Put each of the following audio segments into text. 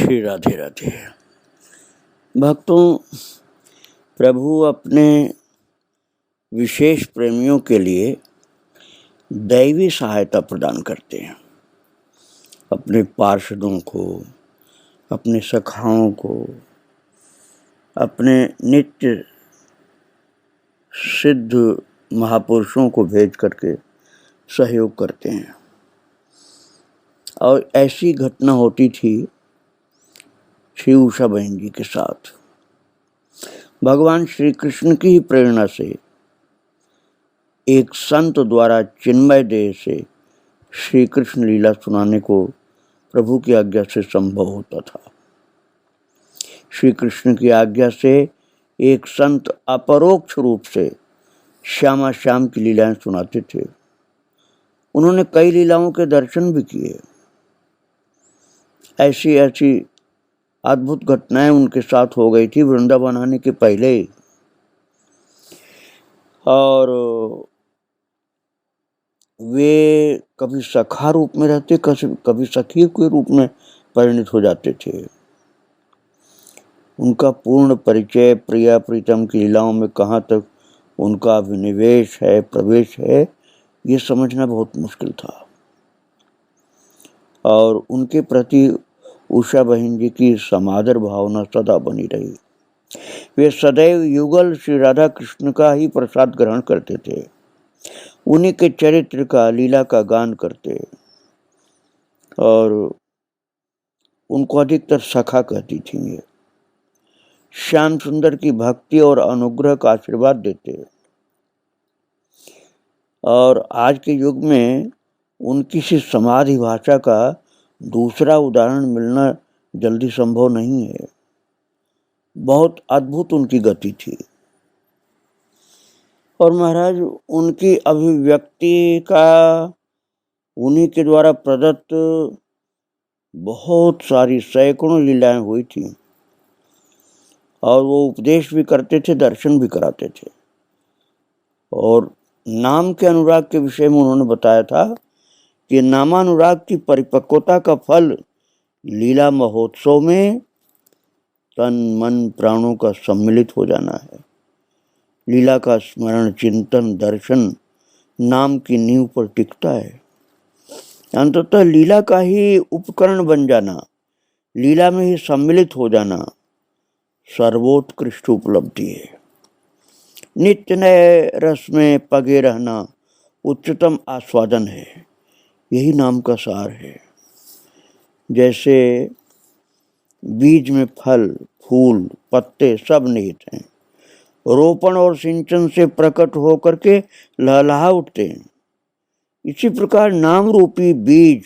श्री राधे राधे। भक्तों, प्रभु अपने विशेष प्रेमियों के लिए दैवी सहायता प्रदान करते हैं। अपने पार्षदों को, अपने सखाओं को, अपने नित्य सिद्ध महापुरुषों को भेज करके सहयोग करते हैं। और ऐसी घटना होती थी श्री उषा बहन जी के साथ। भगवान श्री कृष्ण की ही प्रेरणा से एक संत द्वारा चिन्मय देह से श्री कृष्ण लीला सुनाने को प्रभु की आज्ञा से संभव होता था। श्री कृष्ण की आज्ञा से एक संत अपरोक्ष रूप से श्यामा श्याम की लीलाएं सुनाते थे। उन्होंने कई लीलाओं के दर्शन भी किए। ऐसी ऐसी अद्भुत घटनाएं उनके साथ हो गई थी वृंदावन आने के पहले। और वे कभी सखा रूप में रहते, कभी सखी के रूप में परिणित हो जाते थे। उनका पूर्ण परिचय प्रिया प्रीतम की लीलाओं में कहाँ तक उनका विनिवेश है, प्रवेश है, ये समझना बहुत मुश्किल था। और उनके प्रति उषा बहन जी की समादर भावना सदा बनी रही। वे सदैव युगल श्री राधा कृष्ण का ही प्रसाद ग्रहण करते थे, उन्हीं के चरित्र का, लीला का गान करते। और उनको अधिकतर सखा कहती थी। ये श्याम सुंदर की भक्ति और अनुग्रह का आशीर्वाद देते। और आज के युग में उनकी सी समाधि भाषा का दूसरा उदाहरण मिलना जल्दी संभव नहीं है। बहुत अद्भुत उनकी गति थी। और महाराज, उनकी अभिव्यक्ति का उन्हीं के द्वारा प्रदत्त बहुत सारी सैकड़ों लीलाएं हुई थी। और वो उपदेश भी करते थे, दर्शन भी कराते थे। और नाम के अनुराग के विषय में उन्होंने बताया था कि नामानुराग की परिपक्वता का फल लीला महोत्सव में तन मन प्राणों का सम्मिलित हो जाना है। लीला का स्मरण, चिंतन, दर्शन नाम की नींव पर टिकता है। अंततः लीला का ही उपकरण बन जाना, लीला में ही सम्मिलित हो जाना सर्वोत्कृष्ट उपलब्धि है। नित्य नए रस में पगे रहना उच्चतम आस्वादन है। यही नाम का सार है। जैसे बीज में फल, फूल, पत्ते सब निहित हैं, रोपण और सिंचन से प्रकट होकर के लहलहा उठते हैं। इसी प्रकार नाम रूपी बीज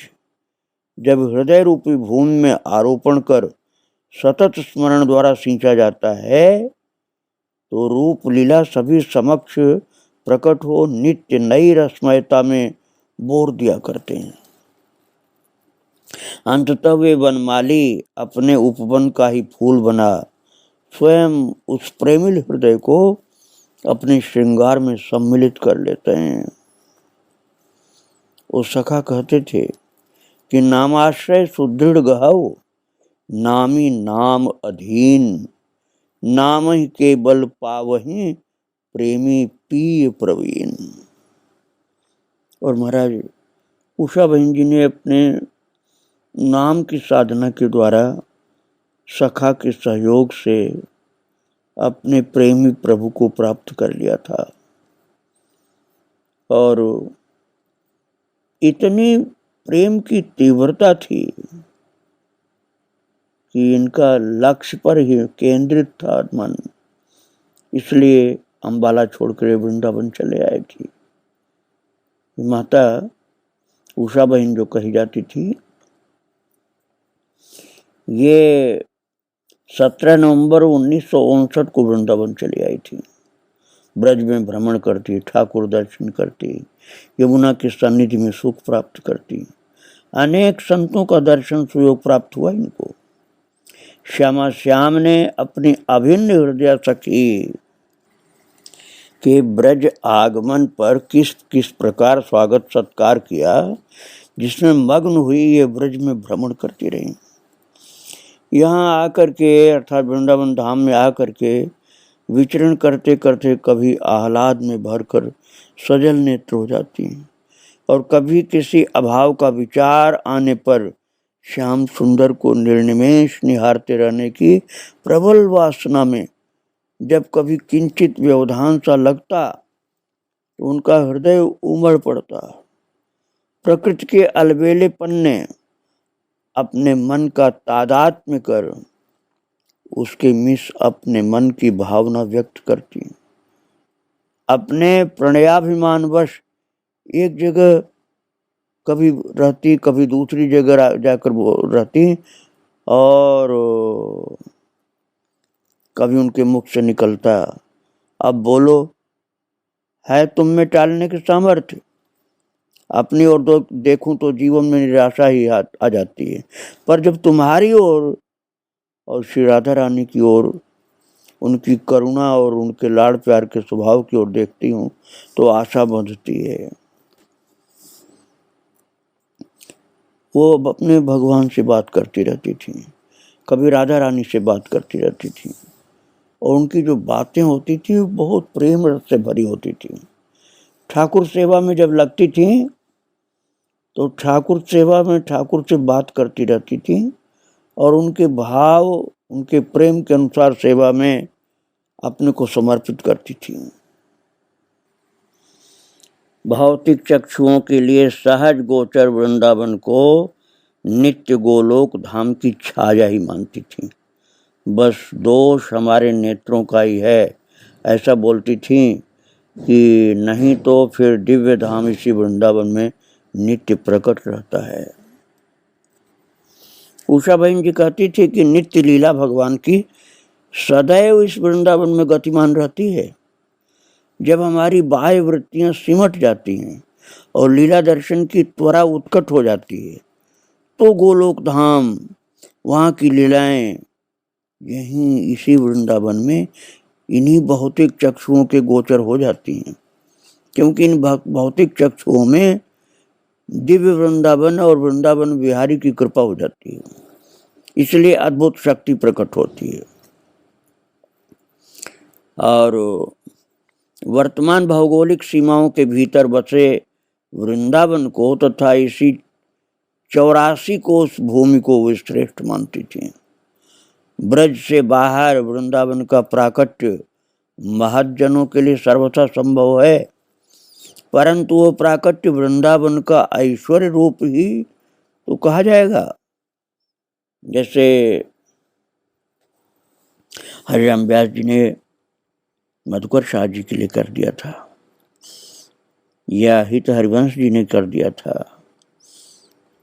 जब हृदय रूपी भूमि में आरोपण कर सतत स्मरण द्वारा सींचा जाता है तो रूप लीला सभी समक्ष प्रकट हो नित्य नई रसमयता में बोर दिया करते हैं। अंततः वे वनमाली अपने उपवन का ही फूल बना स्वयं उस प्रेमिल हृदय को अपने श्रृंगार में सम्मिलित कर लेते हैं। वो सखा कहते थे कि नामाश्रय सुदृढ़ गहव, नामी नाम अधीन, नाम ही केवल पावही प्रेमी पिय प्रवीण। और महाराज, उषा बहन जी ने अपने नाम की साधना के द्वारा सखा के सहयोग से अपने प्रेमी प्रभु को प्राप्त कर लिया था। और इतनी प्रेम की तीव्रता थी कि इनका लक्ष्य पर ही केंद्रित था मन। इसलिए अंबाला छोड़कर वृंदावन चले आए थी। माता उषा बहन जो कही जाती थी, ये 17 नवंबर 1959 को वृंदावन चली आई थी। ब्रज में भ्रमण करती, ठाकुर दर्शन करती, यमुना के सानिध्य में सुख प्राप्त करती। अनेक संतों का दर्शन सुयोग प्राप्त हुआ इनको। श्यामा श्याम ने अपनी अभिन्न हृदय सखी के ब्रज आगमन पर किस किस प्रकार स्वागत सत्कार किया, जिसमें मग्न हुई ये ब्रज में भ्रमण करती रही। यहाँ आकर के अर्थात वृंदावन धाम में आकर के विचरण करते करते कभी आह्लाद में भरकर सजल नेत्र हो जाती हैं और कभी किसी अभाव का विचार आने पर श्याम सुंदर को निर्निमेष निहारते रहने की प्रबल वासना में जब कभी किंचित व्यवधान सा लगता तो उनका हृदय उमड़ पड़ता। प्रकृति के अलबेलेपन ने अपने मन का तादात्म्य कर उसके मिस अपने मन की भावना व्यक्त करती। अपने प्रणयाभिमानवश एक जगह कभी रहती, कभी दूसरी जगह जाकर वो रहती और कभी उनके मुख से निकलता, अब बोलो, है तुम में टालने के सामर्थ्य? अपनी ओर देखूं तो जीवन में निराशा ही आ जाती है, पर जब तुम्हारी ओर और श्री राधा रानी की ओर, उनकी करुणा और उनके लाड़ प्यार के स्वभाव की ओर देखती हूँ तो आशा बंधती है। वो अपने भगवान से बात करती रहती थी, कभी राधा रानी से बात करती रहती थी और उनकी जो बातें होती थी वो बहुत प्रेम रस से भरी होती थी। ठाकुर सेवा में जब लगती थी तो ठाकुर सेवा में ठाकुर से बात करती रहती थी और उनके भाव, उनके प्रेम के अनुसार सेवा में अपने को समर्पित करती थी। भौतिक चक्षुओं के लिए सहज गोचर वृंदावन को नित्य गोलोक धाम की छाया ही मानती थी। बस दोष हमारे नेत्रों का ही है, ऐसा बोलती थी कि नहीं तो फिर दिव्य धाम इसी वृंदावन में नित्य प्रकट रहता है। उषा बहन जी कहती थी कि नित्य लीला भगवान की सदैव इस वृंदावन में गतिमान रहती है। जब हमारी बाह्य वृत्तियां सिमट जाती हैं और लीला दर्शन की त्वरा उत्कट हो जाती है तो गोलोक धाम, वहाँ की लीलाएं यहीं इसी वृंदावन में इन्हीं भौतिक चक्षुओं के गोचर हो जाती हैं, क्योंकि इन भौतिक चक्षुओं में दिव्य वृंदावन और वृंदावन विहारी की कृपा हो जाती है, इसलिए अद्भुत शक्ति प्रकट होती है। और वर्तमान भौगोलिक सीमाओं के भीतर बसे वृंदावन को तथा इसी 84 कोस भूमि को वे श्रेष्ठ मानती थी। ब्रज से बाहर वृंदावन का प्राकट्य महज्जनों के लिए सर्वथा संभव है, परंतु वो प्राकट्य वृंदावन का ऐश्वर्य रूप ही तो कहा जाएगा। जैसे हरिराम व्यास जी ने मधुकर शाह जी के लिए कर दिया था, या हित हरिवंश जी ने कर दिया था,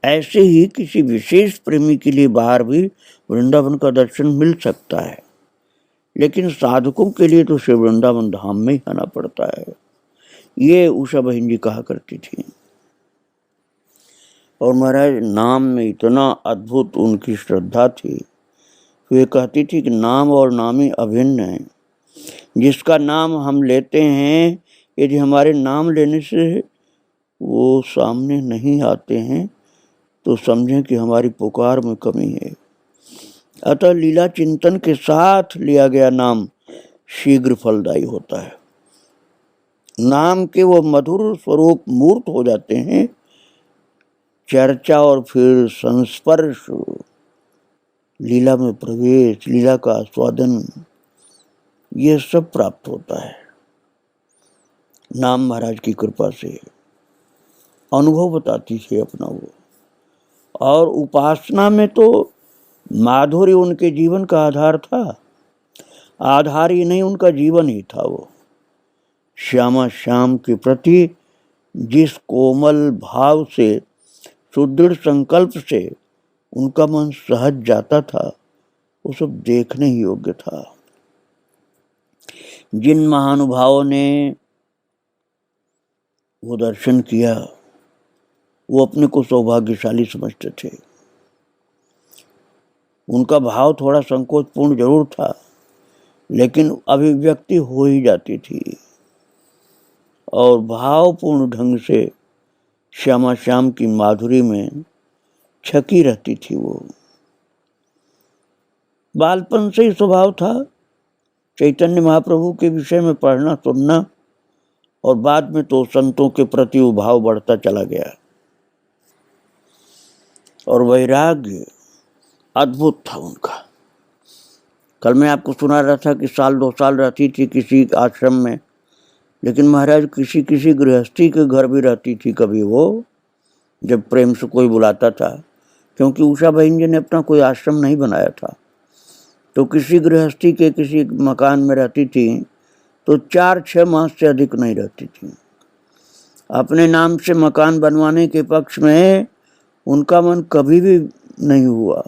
ऐसे ही किसी विशेष प्रेमी के लिए बाहर भी वृंदावन का दर्शन मिल सकता है, लेकिन साधकों के लिए तो श्री वृंदावन धाम में ही आना पड़ता है। ये उषा बहन जी कहा करती थी। और महाराज नाम में इतना अद्भुत उनकी श्रद्धा थी, वे कहती थी कि नाम और नामी अभिन्न है। जिसका नाम हम लेते हैं, यदि हमारे नाम लेने से वो सामने नहीं आते हैं तो समझें कि हमारी पुकार में कमी है। अतः लीला चिंतन के साथ लिया गया नाम शीघ्र फलदायी होता है। नाम के वो मधुर स्वरूप मूर्त हो जाते हैं, चर्चा और फिर संस्पर्श, लीला में प्रवेश, लीला का आस्वादन, ये सब प्राप्त होता है नाम महाराज की कृपा से। अनुभव बताती थी अपना वो। और उपासना में तो माधुर्य उनके जीवन का आधार था, आधार ही नहीं उनका जीवन ही था। वो श्यामा श्याम के प्रति जिस कोमल भाव से, सुदृढ़ संकल्प से उनका मन सहज जाता था, वो सब देखने ही योग्य था। जिन महानुभावों ने वो दर्शन किया वो अपने को सौभाग्यशाली समझते थे। उनका भाव थोड़ा संकोचपूर्ण जरूर था, लेकिन अभिव्यक्ति हो ही जाती थी और भावपूर्ण ढंग से श्यामा श्याम की माधुरी में छकी रहती थी वो। बालपन से ही स्वभाव था चैतन्य महाप्रभु के विषय में पढ़ना सुनना, और बाद में तो संतों के प्रति वो भाव बढ़ता चला गया। और वैराग्य अद्भुत था उनका। कल मैं आपको सुना रहा था कि 1-2 साल रहती थी किसी आश्रम में, लेकिन महाराज किसी गृहस्थी के घर भी रहती थी कभी वो, जब प्रेम से कोई बुलाता था, क्योंकि उषा बहन जी ने अपना कोई आश्रम नहीं बनाया था, तो किसी गृहस्थी के किसी मकान में रहती थी, तो 4-6 मास से अधिक नहीं रहती थी। अपने नाम से मकान बनवाने के पक्ष में उनका मन कभी भी नहीं हुआ।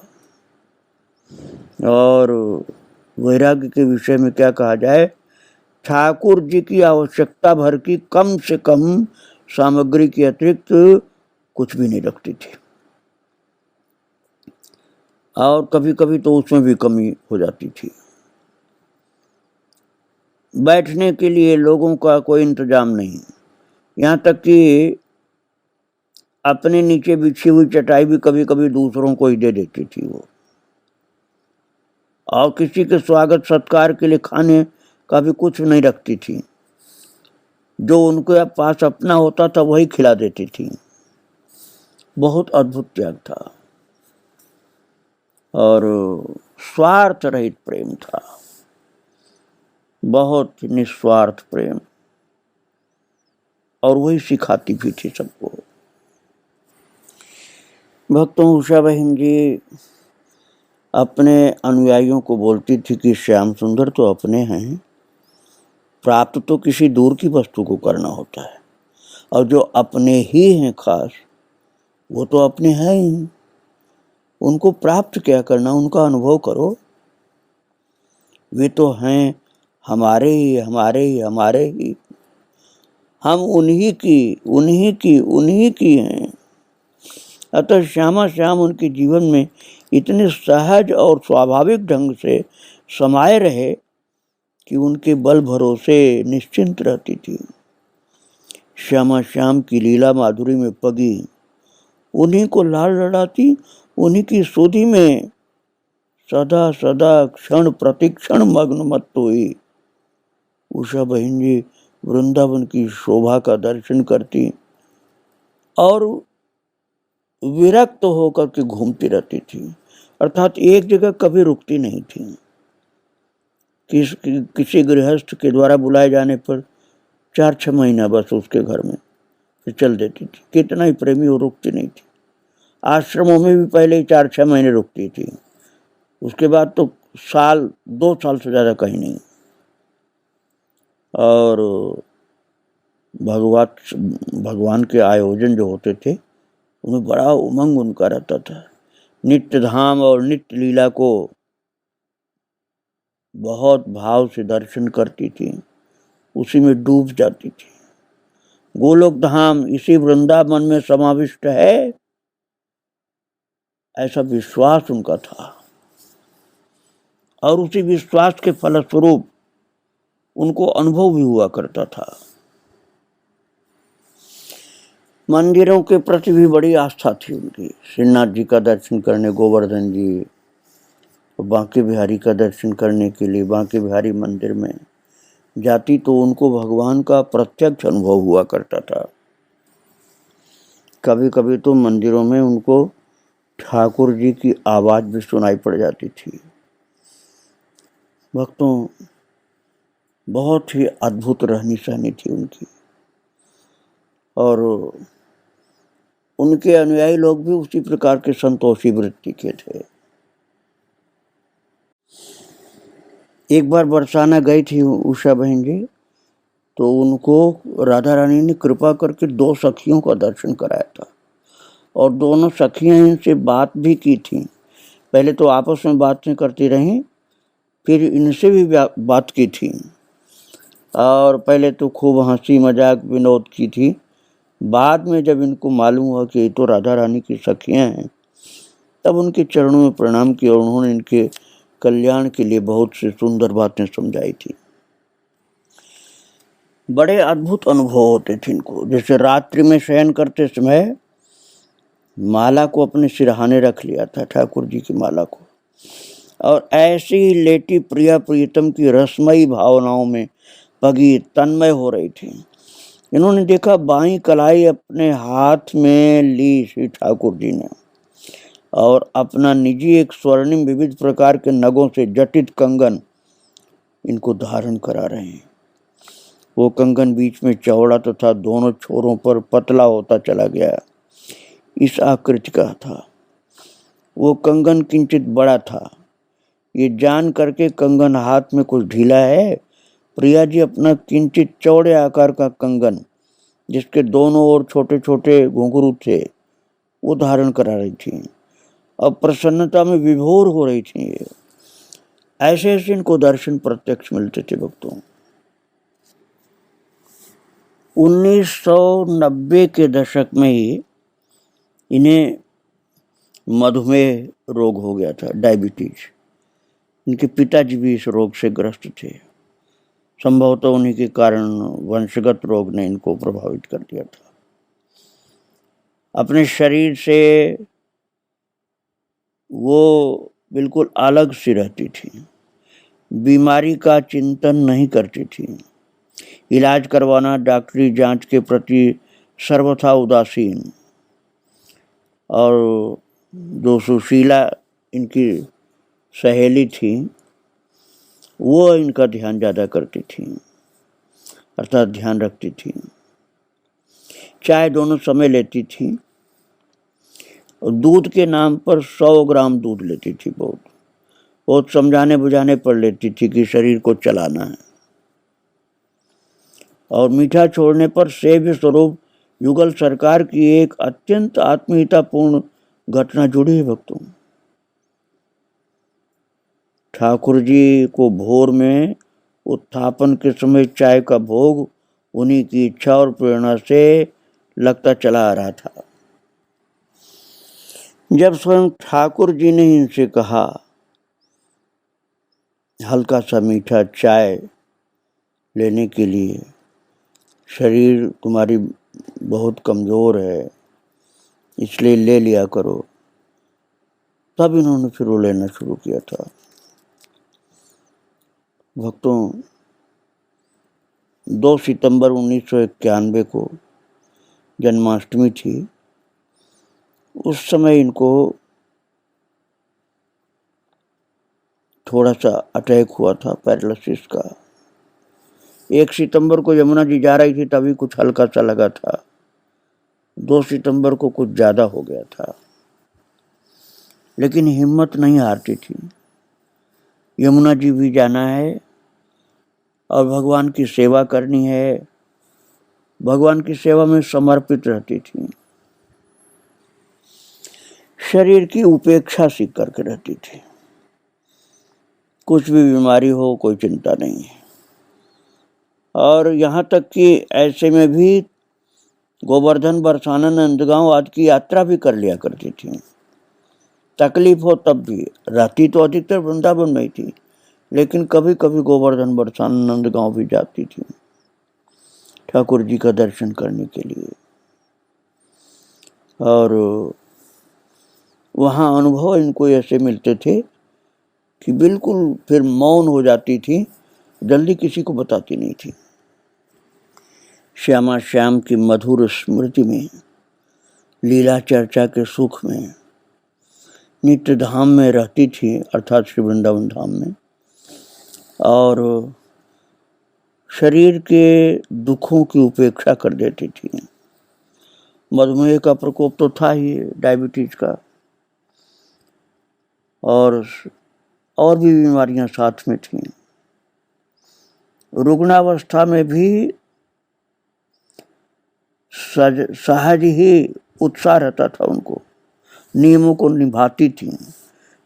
और वैराग्य के विषय में क्या कहा जाए, ठाकुर जी की आवश्यकता भर की कम से कम सामग्री के अतिरिक्त कुछ भी नहीं रखती थी, और कभी कभी तो उसमें भी कमी हो जाती थी। बैठने के लिए लोगों का कोई इंतजाम नहीं, यहाँ तक कि अपने नीचे बिछी हुई चटाई भी कभी कभी दूसरों को ही दे देती थी वो। और किसी के स्वागत सत्कार के लिए खाने का भी कुछ नहीं रखती थी, जो उनके पास अपना होता था वही खिला देती थी। बहुत अद्भुत त्याग था और स्वार्थ रहित प्रेम था, बहुत निस्वार्थ प्रेम, और वही सिखाती भी थी सबको। भक्तों, उषा बहन जी अपने अनुयायियों को बोलती थी कि श्याम सुंदर तो अपने हैं, प्राप्त तो किसी दूर की वस्तु को करना होता है, और जो अपने ही हैं खास वो तो अपने हैं ही, उनको प्राप्त क्या करना, उनका अनुभव करो। वे तो हैं हमारे ही हमारे ही हमारे ही, हम उन्हीं की हैं। अतः श्यामा श्याम उनके जीवन में इतने सहज और स्वाभाविक ढंग से समाये रहे कि उनके बल भरोसे निश्चिंत रहती थी। श्यामा श्याम की लीला माधुरी में पगी, उन्हीं को लाल लड़ाती, उन्हीं की सुधि में सदा सदा क्षण प्रतिक्षण मग्न मत हुई। उषा बहन जी वृंदावन की शोभा का दर्शन करती और विरक्त होकर के घूमती रहती थी, अर्थात एक जगह कभी रुकती नहीं थी। किसी गृहस्थ के द्वारा बुलाए जाने पर 4-6 महीना बस उसके घर में फिर चल देती थी। कितना ही प्रेमी वो, रुकती नहीं थी। आश्रमों में भी पहले ही 4-6 महीने रुकती थी, उसके बाद तो 2 साल से ज़्यादा कहीं नहीं। और भगवान के आयोजन जो होते थे उनमें बड़ा उमंग उनका रहता था। नित्य धाम और नित्य लीला को बहुत भाव से दर्शन करती थी, उसी में डूब जाती थी। गोलोक धाम इसी वृंदावन में समाविष्ट है, ऐसा विश्वास उनका था, और उसी विश्वास के फलस्वरूप उनको अनुभव भी हुआ करता था। मंदिरों के प्रति भी बड़ी आस्था थी उनकी। श्रीनाथ जी का दर्शन करने, गोवर्धन जी, बांके बिहारी का दर्शन करने के लिए बांके बिहारी मंदिर में जाती तो उनको भगवान का प्रत्यक्ष अनुभव हुआ करता था। कभी कभी तो मंदिरों में उनको ठाकुर जी की आवाज भी सुनाई पड़ जाती थी। भक्तों, बहुत ही अद्भुत रहनी सहनी थी उनकी, और उनके अनुयायी लोग भी उसी प्रकार के संतोषी वृत्ति के थे। एक बार बरसाना गई थी उषा बहन जी, तो उनको राधा रानी ने कृपा करके 2 सखियों का दर्शन कराया था, और दोनों सखियां इनसे बात भी की थी। पहले तो आपस में बातें करती रहीं, फिर इनसे भी बात की थी, और पहले तो खूब हंसी मजाक विनोद की थी। बाद में जब इनको मालूम हुआ कि ये तो राधा रानी की सखियां हैं, तब उनके चरणों में प्रणाम किया, और उन्होंने इनके कल्याण के लिए बहुत सी सुंदर बातें समझाई थी। बड़े अद्भुत अनुभव होते थे इनको। जैसे रात्रि में शयन करते समय माला को अपने सिरहाने रख लिया था, ठाकुर जी की माला को, और ऐसी ही लेटी प्रिया प्रियतम की रसमयी भावनाओं में पगी तन्मय हो रही थी। इन्होंने देखा बाईं कलाई अपने हाथ में ली श्री ठाकुर जी ने और अपना निजी एक स्वर्णिम विविध प्रकार के नगों से जटित कंगन इनको धारण करा रहे हैं। वो कंगन बीच में चौड़ा तो था, दोनों छोरों पर पतला होता चला गया, इस आकृति का था। वो कंगन किंचित बड़ा था। ये जान करके कंगन हाथ में कुछ ढीला है, प्रिया जी अपना किंचित चौड़े आकार का कंगन जिसके दोनों ओर छोटे छोटे घुंघरू थे वो धारण करा रही थी। अब प्रसन्नता में विभोर हो रही थी। ये ऐसे ऐसे इनको दर्शन प्रत्यक्ष मिलते थे भक्तों। 1990 के दशक में ही इन्हें मधुमेह रोग हो गया था, डायबिटीज। इनके पिताजी भी इस रोग से ग्रस्त थे। संभवतः उन्हीं के कारण वंशगत रोग ने इनको प्रभावित कर दिया था। अपने शरीर से वो बिल्कुल अलग सी रहती थी, बीमारी का चिंतन नहीं करती थी, इलाज करवाना, डॉक्टरी जांच के प्रति सर्वथा उदासीन। और जो सुशीला इनकी सहेली थी वो इनका ध्यान ज़्यादा करती थी, अर्थात ध्यान रखती थी। चाय दोनों समय लेती थी और दूध के नाम पर 100 ग्राम दूध लेती थी। बहुत समझाने बुझाने पर लेती थी कि शरीर को चलाना है। और मीठा छोड़ने पर सेव्य स्वरूप युगल सरकार की एक अत्यंत आत्मीयतापूर्ण घटना जुड़ी है भक्तों। ठाकुर जी को भोर में उत्थापन के समय चाय का भोग उन्हीं की इच्छा और प्रेरणा से लगता चला आ रहा था। जब स्वयं ठाकुर जी ने इनसे कहा हल्का सा मीठा चाय लेने के लिए, शरीर तुम्हारी बहुत कमज़ोर है इसलिए ले लिया करो, तब इन्होंने फिर वो लेना शुरू किया था। भक्तों 2 सितंबर 1991 को जन्माष्टमी थी। उस समय इनको थोड़ा सा अटैक हुआ था पैरालिसिस का। 1 सितंबर को यमुना जी जा रही थी तभी कुछ हल्का सा लगा था, 2 सितंबर को कुछ ज़्यादा हो गया था। लेकिन हिम्मत नहीं हारती थी। यमुना जी भी जाना है और भगवान की सेवा करनी है, भगवान की सेवा में समर्पित रहती थी। शरीर की उपेक्षा सीख करके रहती थी। कुछ भी बीमारी हो कोई चिंता नहीं है। और यहाँ तक कि ऐसे में भी गोवर्धन, बरसाना, नंदगांव आदि की यात्रा भी कर लिया करती थी। तकलीफ हो तब भी। रहती तो अधिकतर वृंदावन में ही थी, लेकिन कभी कभी गोवर्धन, बरसाना, नंदगांव भी जाती थी ठाकुर जी का दर्शन करने के लिए। और वहाँ अनुभव इनको ऐसे मिलते थे कि बिल्कुल फिर मौन हो जाती थी, जल्दी किसी को बताती नहीं थी। श्यामा श्याम की मधुर स्मृति में, लीला चर्चा के सुख में, नित्य धाम में रहती थी, अर्थात श्री वृंदावन धाम में। और शरीर के दुखों की उपेक्षा कर देती थी। मधुमेह का प्रकोप तो था ही, डायबिटीज का, और भी बीमारियां साथ में थीं। रुग्णावस्था में भी सहज ही उत्साह रहता था उनको, नियमों को निभाती थी।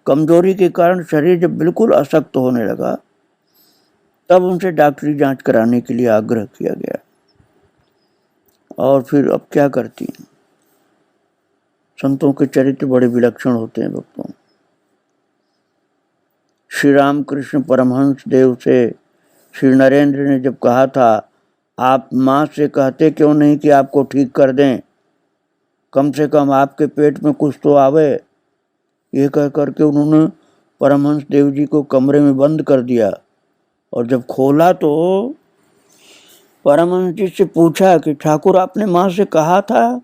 कमजोरी के कारण शरीर जब बिल्कुल अशक्त होने लगा तब उनसे डॉक्टरी जांच कराने के लिए आग्रह किया गया। और फिर अब क्या करती हैं। संतों के चरित्र बड़े विलक्षण होते हैं भक्तों। श्री रामकृष्ण परमहंस देव से श्री नरेंद्र ने जब कहा था, आप माँ से कहते क्यों नहीं कि आपको ठीक कर दें, कम से कम आपके पेट में कुछ तो आवे, ये कह करके उन्होंने परमहंस देव जी को कमरे में बंद कर दिया और जब खोला तो परमहंस जी से पूछा कि ठाकुर आपने माँ से कहा था।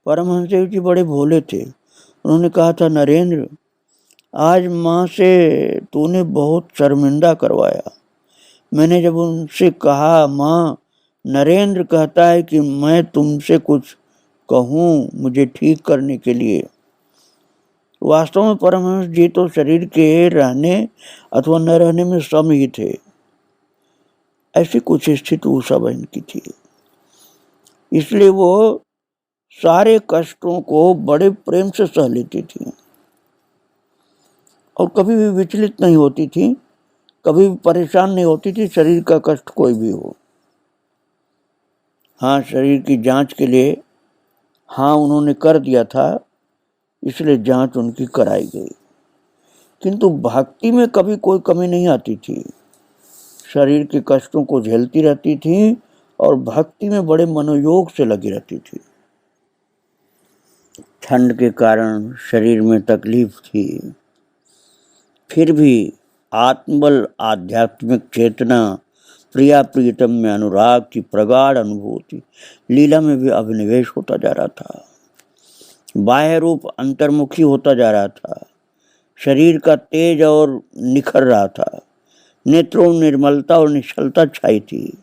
परमहंस देव जी बड़े भोले थे, उन्होंने कहा था नरेंद्र, आज माँ से तूने बहुत शर्मिंदा करवाया। मैंने जब उनसे कहा माँ नरेंद्र कहता है कि मैं तुमसे कुछ कहूँ मुझे ठीक करने के लिए। वास्तव में परमहंस जी तो शरीर के रहने अथवा न रहने में सम ही थे। ऐसी कुछ स्थिति उषा बहन की थी, इसलिए वो सारे कष्टों को बड़े प्रेम से सह लेती थी और कभी भी विचलित नहीं होती थी, कभी भी परेशान नहीं होती थी, शरीर का कष्ट कोई भी हो। हाँ, शरीर की जांच के लिए हाँ उन्होंने कर दिया था, इसलिए जांच उनकी कराई गई, किंतु भक्ति में कभी कोई कमी नहीं आती थी। शरीर के कष्टों को झेलती रहती थी और भक्ति में बड़े मनोयोग से लगी रहती थी। ठंड के कारण शरीर में तकलीफ थी, फिर भी आत्मबल, आध्यात्मिक चेतना, प्रिया प्रीतम में अनुराग की प्रगाढ़ अनुभूति, लीला में भी अभिनिवेश होता जा रहा था। बाह्य रूप अंतर्मुखी होता जा रहा था, शरीर का तेज और निखर रहा था, नेत्रों में निर्मलता और निश्चलता छाई थी।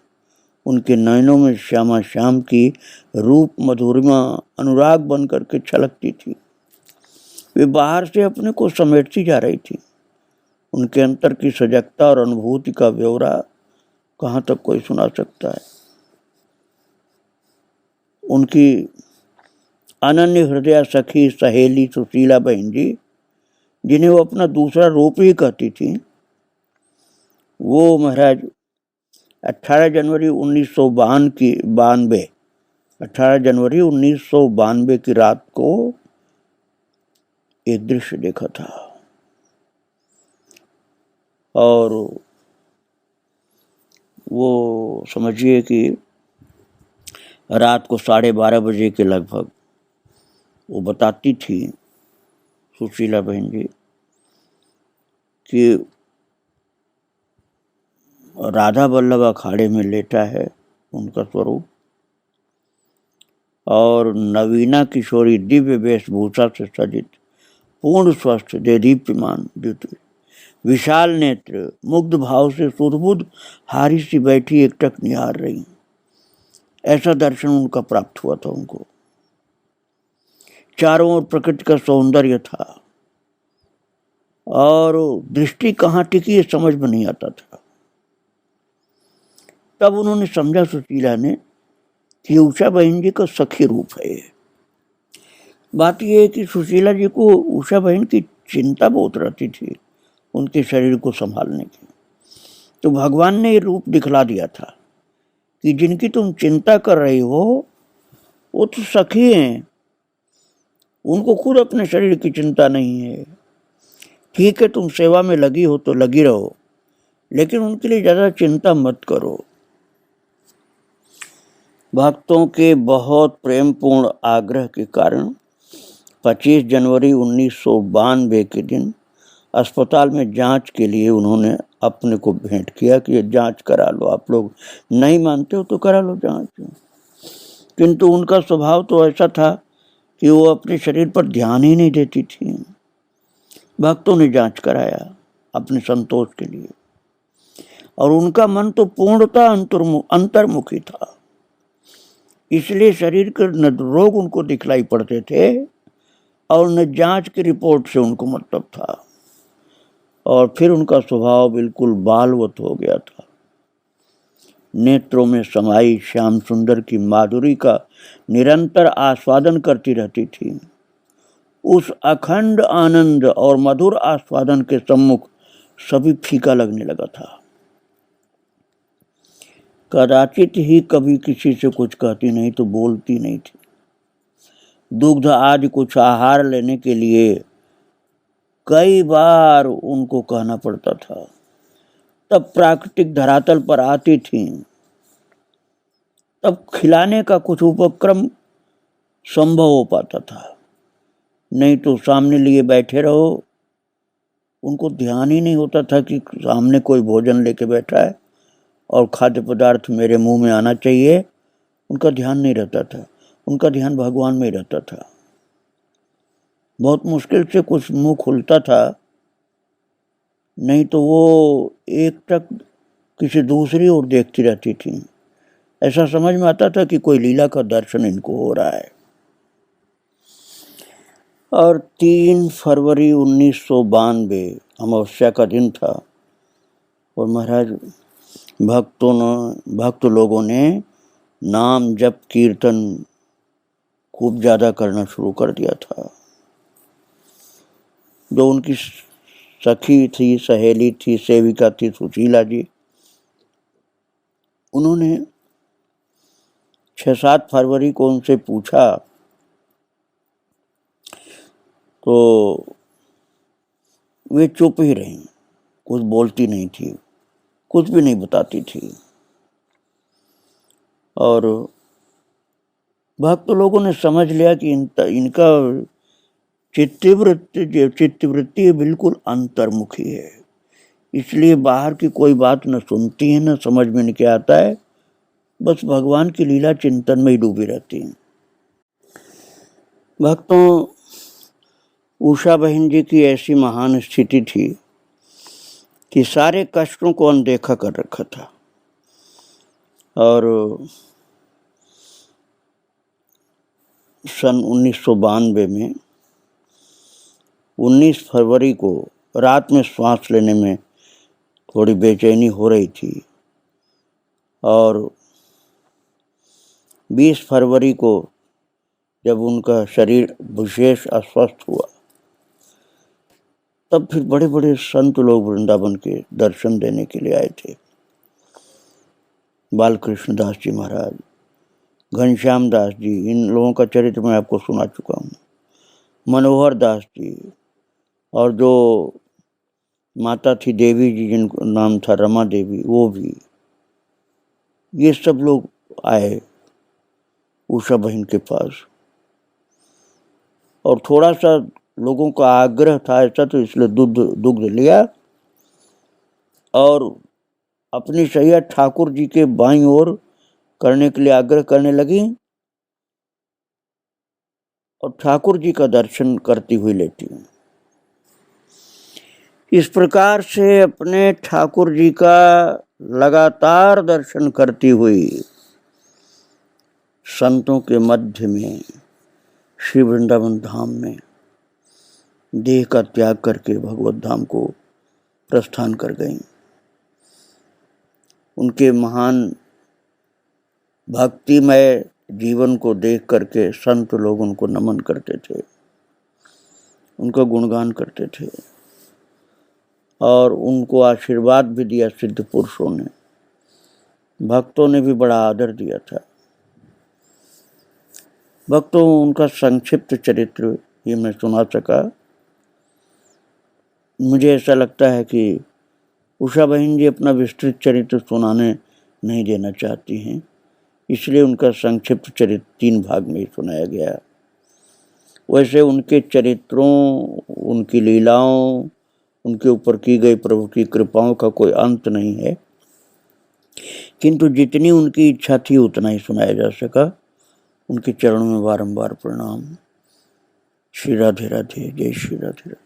उनके नयनों में श्यामा श्याम की रूप मधुरिमा अनुराग बन करके छलकती थी। वे बाहर से अपने को समेटती जा रही थी। उनके अंतर की सजगता और अनुभूति का ब्यौरा कहाँ तक कोई सुना सकता है। उनकी अनन्य हृदय सखी सहेली सुशीला बहन जी, जिन्हें वो अपना दूसरा रूप ही कहती थी, वो महाराज 18 जनवरी 1992 की रात को एक दृश्य देखा था और वो समझिए कि रात को 12:30 बजे के लगभग वो बताती थी सुशीला बहन जी कि राधा वल्लभ अखाड़े में लेटा है उनका स्वरूप और नवीना किशोरी दिव्य वेशभूषा से सजित, पूर्ण स्वस्थ, देदीप्यमान द्युति, विशाल नेत्र, मुग्ध भाव से सुरबुद्ध हारी सी बैठी एकटक निहार रही। ऐसा दर्शन उनका प्राप्त हुआ था उनको। चारों ओर प्रकृति का सौंदर्य था और दृष्टि कहाँ टिकी ये समझ में नहीं आता था। तब उन्होंने समझा सुशीला ने कि उषा बहन जी का सखी रूप है। बात यह है कि सुशीला जी को उषा बहन की चिंता बहुत रहती थी उनके शरीर को संभालने की। तो भगवान ने ये रूप दिखला दिया था कि जिनकी तुम चिंता कर रही हो वो तो सखी हैं, उनको खुद अपने शरीर की चिंता नहीं है। ठीक है, तुम सेवा में लगी हो तो लगी रहो, लेकिन उनके लिए ज़्यादा चिंता मत करो। भक्तों के बहुत प्रेमपूर्ण आग्रह के कारण 25 जनवरी 1992 के दिन अस्पताल में जांच के लिए उन्होंने अपने को भेंट किया कि ये जांच करा लो। आप लोग नहीं मानते हो तो करा लो जांच। किंतु उनका स्वभाव तो ऐसा था कि वो अपने शरीर पर ध्यान ही नहीं देती थी। भक्तों ने जांच कराया अपने संतोष के लिए और उनका मन तो पूर्णतः अंतर्मुखी था, इसलिए शरीर के न रोग उनको दिखलाई पड़ते थे और न जांच की रिपोर्ट से उनको मतलब था। और फिर उनका स्वभाव बिल्कुल बालवत हो गया था। नेत्रों में समाई श्याम सुंदर की माधुरी का निरंतर आस्वादन करती रहती थी। उस अखंड आनंद और मधुर आस्वादन के सम्मुख सभी फीका लगने लगा था। कदाचित ही कभी किसी से कुछ कहती नहीं तो बोलती नहीं थी। दुग्ध आदि कुछ आहार लेने के लिए कई बार उनको कहना पड़ता था, तब प्राकृतिक धरातल पर आती थी, तब खिलाने का कुछ उपक्रम संभव हो पाता था। नहीं तो सामने लिए बैठे रहो उनको ध्यान ही नहीं होता था कि सामने कोई भोजन लेके बैठा है और खाद्य पदार्थ मेरे मुंह में आना चाहिए। उनका ध्यान नहीं रहता था, उनका ध्यान भगवान में ही रहता था। बहुत मुश्किल से कुछ मुंह खुलता था, नहीं तो वो एक टक किसी दूसरी ओर देखती रहती थी। ऐसा समझ में आता था कि कोई लीला का दर्शन इनको हो रहा है। और 3 फरवरी 1992 अमावस्या का दिन था और महाराज भक्त लोगों ने नाम जप कीर्तन खूब ज़्यादा करना शुरू कर दिया था। जो उनकी सखी थी, सहेली थी, सेविका थी सुशीला जी, उन्होंने 6-7 फरवरी को उनसे पूछा तो वे चुप ही रहीं, कुछ बोलती नहीं थी, कुछ भी नहीं बताती थी। और भक्त लोगों ने समझ लिया कि इनका चित्तवृत्ति बिल्कुल अंतर्मुखी है, इसलिए बाहर की कोई बात न सुनती है, न समझ में नहीं आता है, बस भगवान की लीला चिंतन में ही डूबी रहती हैं। भक्तों, उषा बहन जी की ऐसी महान स्थिति थी कि सारे कष्टों को अनदेखा कर रखा था। और सन 1992 में 19 फरवरी को रात में श्वास लेने में थोड़ी बेचैनी हो रही थी और 20 फरवरी को जब उनका शरीर विशेष अस्वस्थ हुआ, तब फिर बड़े बड़े संत लोग वृंदावन के दर्शन देने के लिए आए थे। बालकृष्ण दास जी महाराज, घनश्याम दास जी, इन लोगों का चरित्र मैं आपको सुना चुका हूँ, मनोहर दास जी, और जो माता थी देवी जी जिनका नाम था रमा देवी, वो भी, ये सब लोग आए उषा बहन के पास। और थोड़ा सा लोगों का आग्रह था ऐसा, तो इसलिए दुग्ध लिया और अपनी शैया ठाकुर जी के बाईं ओर करने के लिए आग्रह करने लगी और ठाकुर जी का दर्शन करती हुई लेटी हूँ। इस प्रकार से अपने ठाकुर जी का लगातार दर्शन करती हुई संतों के मध्य में श्री वृंदावन धाम में देह का त्याग करके भगवत धाम को प्रस्थान कर गईं। उनके महान भक्तिमय जीवन को देख करके संत लोग उनको नमन करते थे, उनका गुणगान करते थे और उनको आशीर्वाद भी दिया सिद्ध पुरुषों ने, भक्तों ने भी बड़ा आदर दिया था। भक्तों, उनका संक्षिप्त चरित्र ये मैं सुना सका। मुझे ऐसा लगता है कि उषा बहन जी अपना विस्तृत चरित्र सुनाने नहीं देना चाहती हैं, इसलिए उनका संक्षिप्त चरित्र 3 भाग में सुनाया गया। वैसे उनके चरित्रों, उनकी लीलाओं, उनके ऊपर की गई प्रभु की कृपाओं का कोई अंत नहीं है, किंतु जितनी उनकी इच्छा थी उतना ही सुनाया जा सका। उनके चरणों में बारंबार प्रणाम। श्री राधे राधे, जय श्री राधे राधे।